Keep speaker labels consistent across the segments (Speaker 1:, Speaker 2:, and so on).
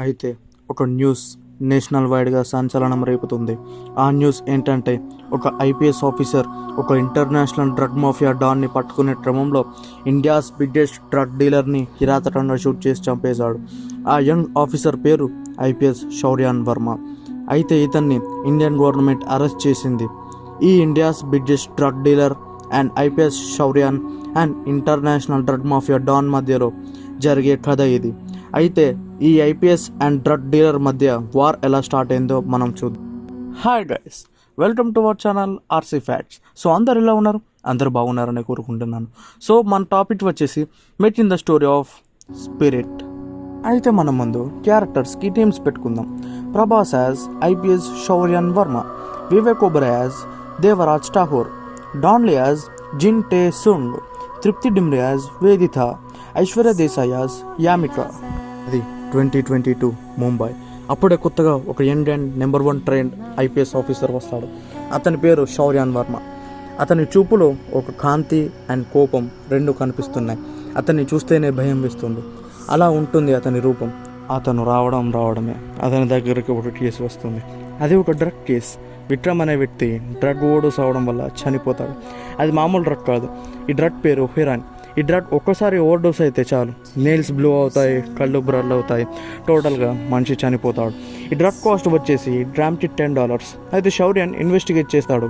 Speaker 1: అయితే ఒక news national వైడ్గా సంచలనం రేపుతుంది. ఆ న్యూస్ ఏంటంటే, ఒక ఐపీఎస్ ఆఫీసర్ ఒక ఇంటర్నేషనల్ డ్రగ్ మాఫియా డాన్ని పట్టుకునే క్రమంలో ఇండియాస్ బిగ్గెస్ట్ డ్రగ్ డీలర్ని కిరాతకంగా షూట్ చేసి చంపేశాడు. ఆ యంగ్ ఆఫీసర్ పేరు ఐపీఎస్ శౌర్యాన్ వర్మ. అయితే ఇతన్ని ఇండియన్ గవర్నమెంట్ అరెస్ట్ చేసింది. ఈ India's biggest drug dealer and IPS Shauryan and international drug mafia don మధ్యలో జరిగే కథ ఇది. అయితే ఈ ఐపీఎస్ అండ్ డ్రగ్ డీలర్ మధ్య వార్ ఎలా స్టార్ట్ అయిందో మనం చూద్దాం. Hi guys, welcome to our channel RC facts. So అందరు ఎలా ఉన్నారు? అందరు బాగున్నారని కోరుకుంటున్నాను. సో మన టాపిక్ వచ్చేసి met in the story of Spirit. అయితే మనం ముందు క్యారెక్టర్స్కి నేమ్స్ పెట్టుకుందాం. Prabhas as IPS Shauryan Varma, Vivek Oberoi as Devraj Thakur, Don Lee as Jin Tae Sung, Tripti Dimri as Vedita, Aishwarya Desai as Yamika. అది 2022 ముంబై. అప్పుడే కొత్తగా ఒక young and number 1 trained IPS officer వస్తాడు. అతని పేరు శౌర్యాన్ వర్మ. అతని చూపులో ఒక కాంతి అండ్ కోపం రెండు కనిపిస్తున్నాయి. అతన్ని చూస్తేనే భయం వేస్తుంది. అలా ఉంటుంది అతని రూపం. అతను రావడమే అతని దగ్గరికి ఒక కేసు వస్తుంది. అది ఒక డ్రగ్ కేస్. విక్రమ్ అనే వ్యక్తి డ్రగ్ ఓవర్డోస్ అవడం వల్ల చనిపోతాడు. అది మామూలు డ్రగ్ కాదు. ఈ డ్రగ్ పేరు హెరాయిన్. ఈ డ్రగ్ ఒక్కసారి ఓవర్డోస్ అయితే చాలు, నెయిల్స్ బ్లూ అవుతాయి, కళ్ళు బ్రల్ అవుతాయి, టోటల్గా మనిషి చనిపోతాడు. ఈ డ్రగ్ కాస్ట్ వచ్చేసి గ్రామ్కి $10. అయితే శౌర్యాన్ ఇన్వెస్టిగేట్ చేస్తాడు.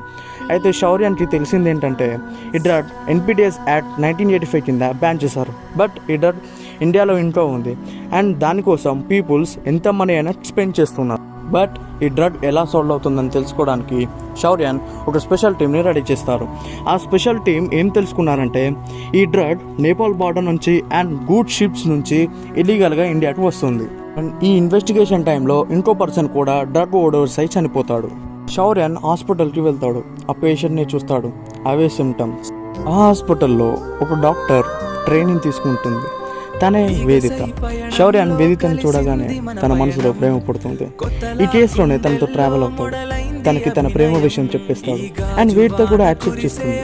Speaker 1: అయితే శౌర్యాన్కి తెలిసింది ఏంటంటే, ఈ డ్రగ్ NPDES యాక్ట్ 1985 కింద బ్యాన్ చేశారు. బట్ ఈ డ్రగ్ ఇండియాలో ఇంకా ఉంది అండ్ దానికోసం పీపుల్స్ ఎంత మనీ అయినా స్పెండ్ చేస్తున్నారు. బట్ ఈ డ్రగ్ ఎలా సాల్వ్ అవుతుందని తెలుసుకోవడానికి శౌర్యాన్ ఒక స్పెషల్ టీమ్ని రెడీ చేస్తారు. ఆ స్పెషల్ టీం ఏం తెలుసుకున్నారంటే, ఈ డ్రగ్ నేపాల్ బార్డర్ నుంచి అండ్ గూడ్ షిప్స్ నుంచి ఇల్లీగల్గా ఇండియాకు వస్తుంది. అండ్ ఈ ఇన్వెస్టిగేషన్ టైంలో ఇంకో పర్సన్ కూడా డ్రగ్ ఓవర్డోస్ అయి చనిపోతాడు. శౌర్యాన్ హాస్పిటల్కి వెళ్తాడు. ఆ పేషెంట్ని చూస్తాడు. అవే సిమ్టమ్స్. ఆ హాస్పిటల్లో ఒక డాక్టర్ ట్రైనింగ్ తీసుకుంటుంది. తనే వేదిత. శౌర్యాన్ వేదితను చూడగానే తన మనసులో ప్రేమ పుడుతుంది. ఈ కేసులోనే తనతో ట్రావెల్ అవుతాడు. తనకి తన ప్రేమ విషయం చెప్పేస్తాడు అండ్ వేదిత కూడా యాక్సెప్ట్ చేస్తుంది.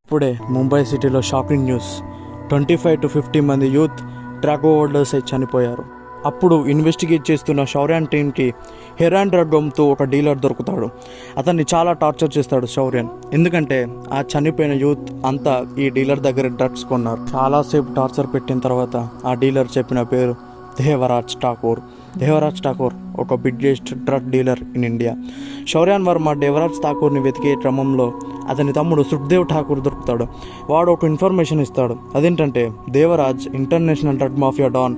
Speaker 1: ఇప్పుడే ముంబై సిటీలో షాకింగ్ న్యూస్. 25 to 50 మంది యూత్ డ్రగ్ ఓవర్డోస్ అయి చనిపోయారు. అప్పుడు ఇన్వెస్టిగేట్ చేస్తున్న శౌర్యాన్ టీంకి హెరాయిన్ డ్రగ్తో ఒక డీలర్ దొరుకుతాడు. అతన్ని చాలా టార్చర్ చేస్తాడు శౌర్యాన్. ఎందుకంటే ఆ చనిపోయిన యూత్ అంతా ఈ డీలర్ దగ్గర డ్రగ్స్ కొన్నారు. చాలాసేపు టార్చర్ పెట్టిన తర్వాత ఆ డీలర్ చెప్పిన పేరు దేవరాజ్ ఠాకూర్. దేవరాజ్ ఠాకూర్ ఒక biggest drug dealer in India. Shauryan Varma Devraj ఠాకూర్ని వెతికే క్రమంలో అతని తమ్ముడు సుఖ్దేవ్ ఠాకూర్ దొరుకుతాడు. వాడు ఒక ఇన్ఫర్మేషన్ ఇస్తాడు. అదేంటంటే, Devraj international drug mafia don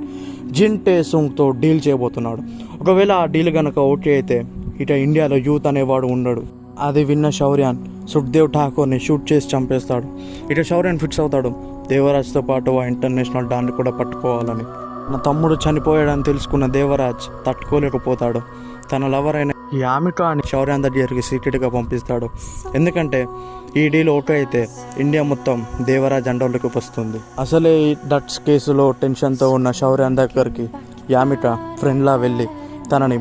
Speaker 1: Jin Tae సుంగ్తో డీల్ చేయబోతున్నాడు. ఒకవేళ ఆ డీల్ కనుక ఓకే అయితే ఇట ఇండియాలో యూత్ అనేవాడు ఉండడు. అది విన్న శౌర్యాన్ సుఖ్దేవ్ ఠాకూర్ని షూట్ చేసి చంపేస్తాడు. ఇట శౌర్యాన్ ఫిక్స్ అవుతాడు, దేవరాజ్తో పాటు ఆ ఇంటర్నేషనల్ డాన్ని కూడా పట్టుకోవాలని. తన తమ్ముడు చనిపోయాడని తెలుసుకున్న దేవరాజ్ తట్టుకోలేకపోతాడు. తన లవర్ అయిన యామికా అని శౌర్యాన్ దగ్గరికి సీక్రెట్గా పంపిస్తాడు. ఎందుకంటే ఈ డీల్ ఓకే అయితే ఇండియా మొత్తం దేవరాజ్ అండర్లోకి వస్తుంది. అసలే ఈ డ్రగ్స్ కేసులో టెన్షన్తో ఉన్న శౌర్యాన్ దగ్గరికి యామికా ఫ్రెండ్లా వెళ్ళి తనని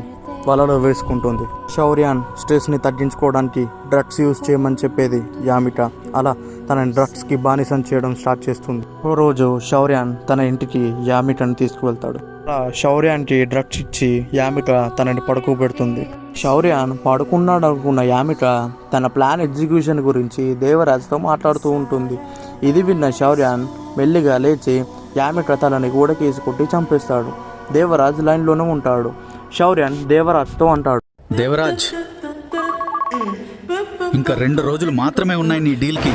Speaker 1: వలలో వేసుకుంటుంది. శౌర్యాన్ స్ట్రెస్ని తగ్గించుకోవడానికి డ్రగ్స్ యూజ్ చేయమని చెప్పేది యామికా. అలా తనని డ్రగ్స్కి బానిసం చేయడం స్టార్ట్ చేస్తుంది. ఓ రోజు శౌర్యాన్ తన ఇంటికి యామికాని తీసుకువెళ్తాడు. అలా శౌర్యాన్కి డ్రగ్స్ ఇచ్చి యామికా తనని పడుకోబెడుతుంది. శౌర్యాన్ పడుకున్నాడు అనుకున్న యామికా తన ప్లాన్ ఎగ్జిక్యూషన్ గురించి దేవరాజ్తో మాట్లాడుతూ ఉంటుంది. ఇది విన్న శౌర్యాన్ మెల్లిగా లేచి యామికా తలని గోడకేసి కొట్టి చంపేస్తాడు. దేవరాజ్ లైన్లోనే ఉంటాడు. శౌర్యాన్ దేవరాజ్తో అంటాడు,
Speaker 2: దేవరాజ్, ఇంకా 2 రోజులు మాత్రమే ఉన్నాయి నీ డీల్కి.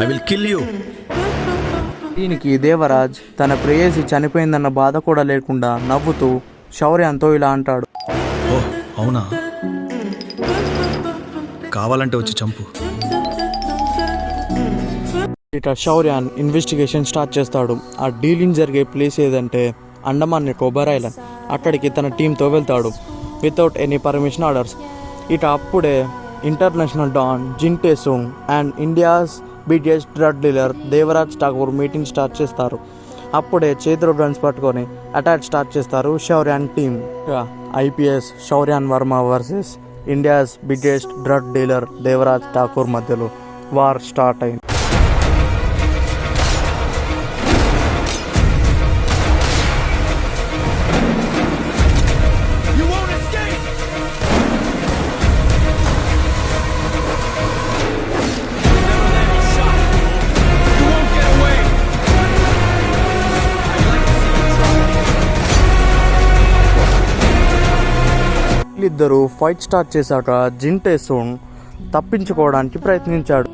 Speaker 2: I will kill you.
Speaker 1: దీనికి దేవరాజ్ తన ప్రేయసి చనిపోయిందన్న బాధ కూడా లేకుండా నవ్వుతూ శౌర్యాన్తో ఇలా అంటాడు,
Speaker 2: ఓ అవునా, కావాలంటే వచ్చి చంపు.
Speaker 1: ఇక శౌర్యాన్ ఇన్వెస్టిగేషన్ స్టార్ట్ చేస్తాడు. ఆ డీలింగ్ జరిగే ప్లేస్ ఏదంటే అండమాన్ నికోబార్ ఐలాండ్. అక్కడికి తన టీంతో వెళ్తాడు వితౌట్ ఎనీ పర్మిషన్ ఆర్డర్స్. ఇక అప్పుడే international don Jin Tae Sung and India's biggest drug dealer Devraj Thakur meeting start చేస్తారు. అప్పుడే చేతిలో గన్స్ పట్టుకొని అటాక్ స్టార్ట్ చేస్తారు Shauryan team. IPS Shauryan Varma versus India's biggest drug dealer Devraj Thakur మధ్యలో వార్ స్టార్ట్ అయింది. వీళ్ళిద్దరూ ఫైట్ స్టార్ట్ చేశాక జింటేసోన్ తప్పించుకోవడానికి ప్రయత్నించాడు.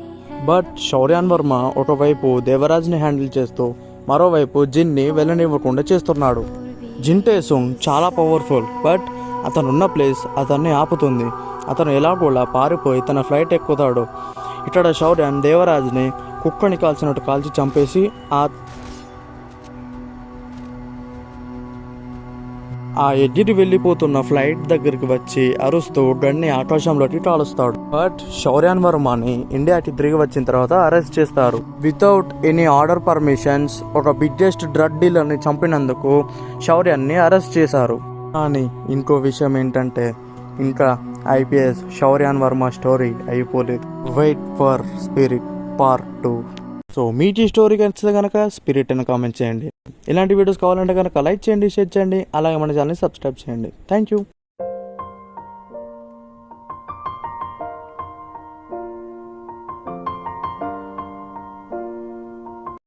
Speaker 1: బట్ శౌర్యాన్ వర్మ ఒకవైపు దేవరాజ్ని హ్యాండిల్ చేస్తూ మరోవైపు జిన్ని వెళ్ళనివ్వకుండా చేస్తున్నాడు. జింటేసోన్ చాలా పవర్ఫుల్, బట్ అతనున్న ప్లేస్ అతన్ని ఆపుతుంది. అతను ఎలాగోలా పారిపోయి తన ఫ్లైట్ ఎక్కుతాడు. ఇక్కడ శౌర్యాన్ దేవరాజ్ని కుక్కని కాల్చినట్టు కాల్చి చంపేసి ఆ ఎగిరి వెళ్ళిపోతున్న ఫ్లైట్ దగ్గరికి వచ్చి అరుస్తూ గన్ని ఆకాశంలోకి కాలుస్తాడు. బట్ శౌర్యాన్ వర్మని ఇండియాకి తిరిగి వచ్చిన తర్వాత అరెస్ట్ చేస్తారు. వితౌట్ ఎనీ ఆర్డర్ పర్మిషన్స్ ఒక బిగ్గెస్ట్ డ్రగ్ డీలర్ని చంపినందుకు శౌర్యాన్ని అరెస్ట్ చేశారు. కానీ ఇంకో విషయం ఏంటంటే ఇంకా ఐపీఎస్ శౌర్యాన్ వర్మ స్టోరీ అయిపోలేదు. Wait for spirit part 2. So మీకు ఈ స్టోరీ నచ్చితే కనుక స్పిరిట్ అని కామెంట్ చేయండి. ఇలాంటి వీడియోస్ కావాలంటే కనుక లైక్ చేయండి, షేర్ చేయండి, అలాగే మన ఛానల్ని సబ్స్క్రైబ్ చేయండి. Thank you.